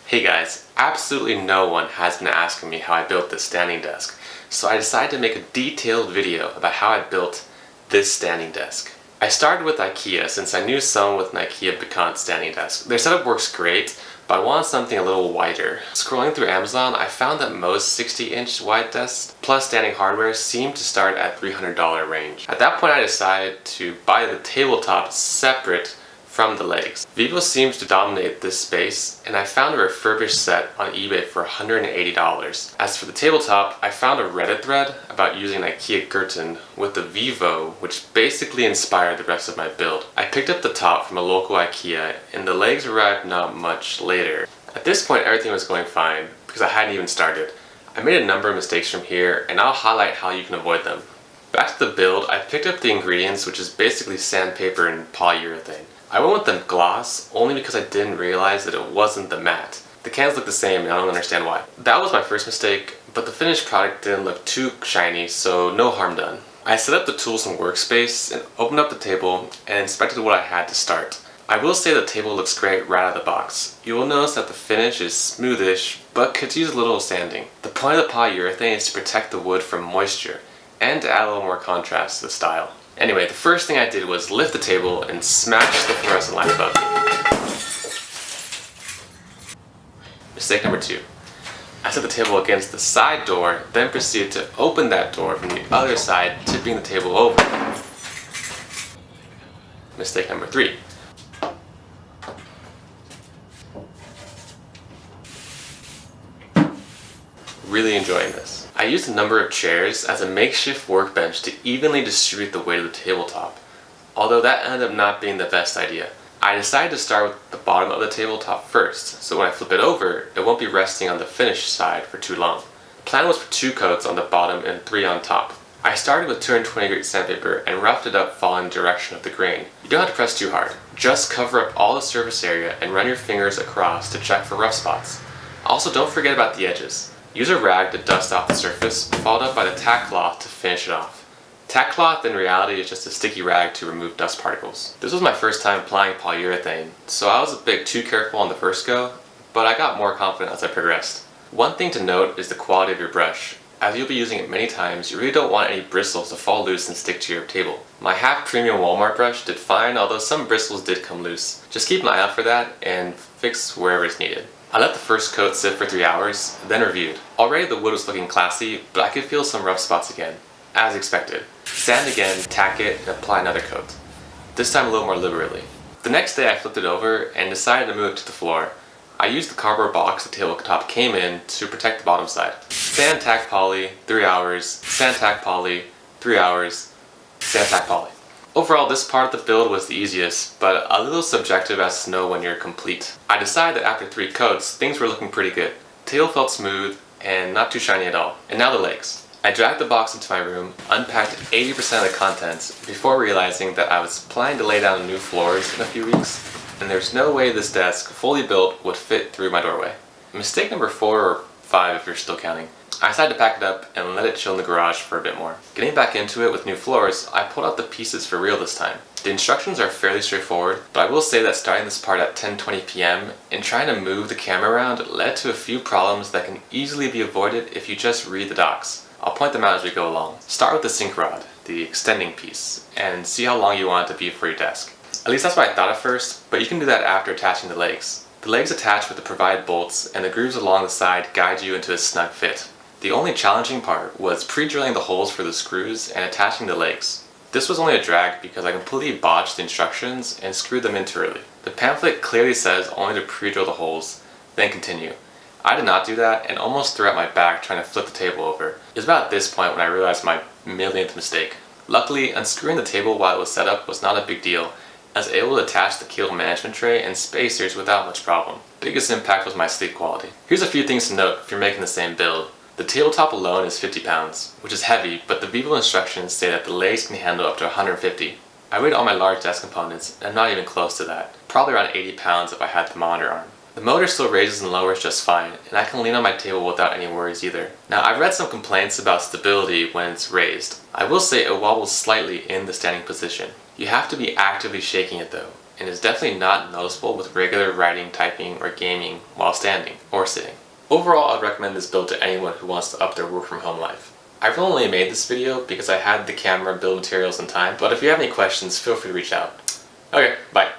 Hey guys, absolutely no one has been asking me how I built this standing desk, so I decided to make a detailed video about how I built this standing desk. I started with Ikea since I knew someone with an Ikea Becant standing desk. Their setup works great, but I wanted something a little wider. Scrolling through Amazon, I found that most 60-inch wide desks plus standing hardware seemed to start at $300 range. At that point I decided to buy the tabletop separate from the legs. Vivo seems to dominate this space, and I found a refurbished set on eBay for $180. As for the tabletop, I found a Reddit thread about using an Ikea Gerton with the Vivo, which basically inspired the rest of my build. I picked up the top from a local Ikea, and the legs arrived not much later. At this point everything was going fine, because I hadn't even started. I made a number of mistakes from here, and I'll highlight how you can avoid them. Back to the build, I picked up the ingredients, which is basically sandpaper and polyurethane. I went with the gloss only because I didn't realize that it wasn't the matte. The cans look the same and I don't understand why. That was my first mistake, but the finished product didn't look too shiny, so no harm done. I set up the tools and workspace and opened up the table and inspected what I had to start. I will say the table looks great right out of the box. You will notice that the finish is smoothish, but could use a little sanding. The point of the polyurethane is to protect the wood from moisture and to add a little more contrast to the style. Anyway, the first thing I did was lift the table and smash the fluorescent line above me. Mistake number 2. I set the table against the side door, then proceeded to open that door from the other side, tipping the table over. Mistake number 3. Really enjoying this. I used a number of chairs as a makeshift workbench to evenly distribute the weight of the tabletop, although that ended up not being the best idea. I decided to start with the bottom of the tabletop first, so when I flip it over, it won't be resting on the finished side for too long. The plan was for 2 coats on the bottom and 3 on top. I started with 220 grit sandpaper and roughed it up following the direction of the grain. You don't have to press too hard. Just cover up all the surface area and run your fingers across to check for rough spots. Also, don't forget about the edges. Use a rag to dust off the surface, followed up by the tack cloth to finish it off. Tack cloth in reality is just a sticky rag to remove dust particles. This was my first time applying polyurethane, so I was a bit too careful on the first go, but I got more confident as I progressed. One thing to note is the quality of your brush. As you'll be using it many times, you really don't want any bristles to fall loose and stick to your table. My half premium Walmart brush did fine, although some bristles did come loose. Just keep an eye out for that and fix wherever it's needed. I let the first coat sit for 3 hours, then reviewed. Already the wood was looking classy, but I could feel some rough spots again, as expected. Sand again, tack it, and apply another coat. This time a little more liberally. The next day I flipped it over and decided to move it to the floor. I used the cardboard box the tabletop came in to protect the bottom side. Sand, tack, poly, 3 hours, sand, tack, poly, 3 hours, sand, tack, poly. Overall, this part of the build was the easiest, but a little subjective as to know when you're complete. I decided that after 3 coats, things were looking pretty good. The table felt smooth and not too shiny at all. And now the legs. I dragged the box into my room, unpacked 80% of the contents before realizing that I was planning to lay down new floors in a few weeks, and there's no way this desk, fully built, would fit through my doorway. Mistake number 4 or 5 if you're still counting. I decided to pack it up and let it chill in the garage for a bit more. Getting back into it with new floors, I pulled out the pieces for real this time. The instructions are fairly straightforward, but I will say that starting this part at 10:20 p.m. and trying to move the camera around led to a few problems that can easily be avoided if you just read the docs. I'll point them out as we go along. Start with the sink rod, the extending piece, and see how long you want it to be for your desk. At least that's what I thought at first, but you can do that after attaching the legs. The legs attach with the provided bolts, and the grooves along the side guide you into a snug fit. The only challenging part was pre-drilling the holes for the screws and attaching the legs. This was only a drag because I completely botched the instructions and screwed them in too early. The pamphlet clearly says only to pre-drill the holes, then continue. I did not do that and almost threw out my back trying to flip the table over. It was about this point when I realized my millionth mistake. Luckily, unscrewing the table while it was set up was not a big deal. I was able to attach the cable management tray and spacers without much problem. Biggest impact was my sleep quality. Here's a few things to note if you're making the same build. The tabletop alone is 50 pounds, which is heavy, but the Vivo instructions say that the legs can handle up to 150. I weighed all my large desk components, and I'm not even close to that. Probably around 80 pounds if I had the monitor arm. The motor still raises and lowers just fine, and I can lean on my table without any worries either. Now, I've read some complaints about stability when it's raised. I will say it wobbles slightly in the standing position. You have to be actively shaking it though, and is definitely not noticeable with regular writing, typing, or gaming while standing or sitting. Overall, I'd recommend this build to anyone who wants to up their work from home life. I've only made this video because I had the camera, build materials, and time, but if you have any questions, feel free to reach out. Okay, bye.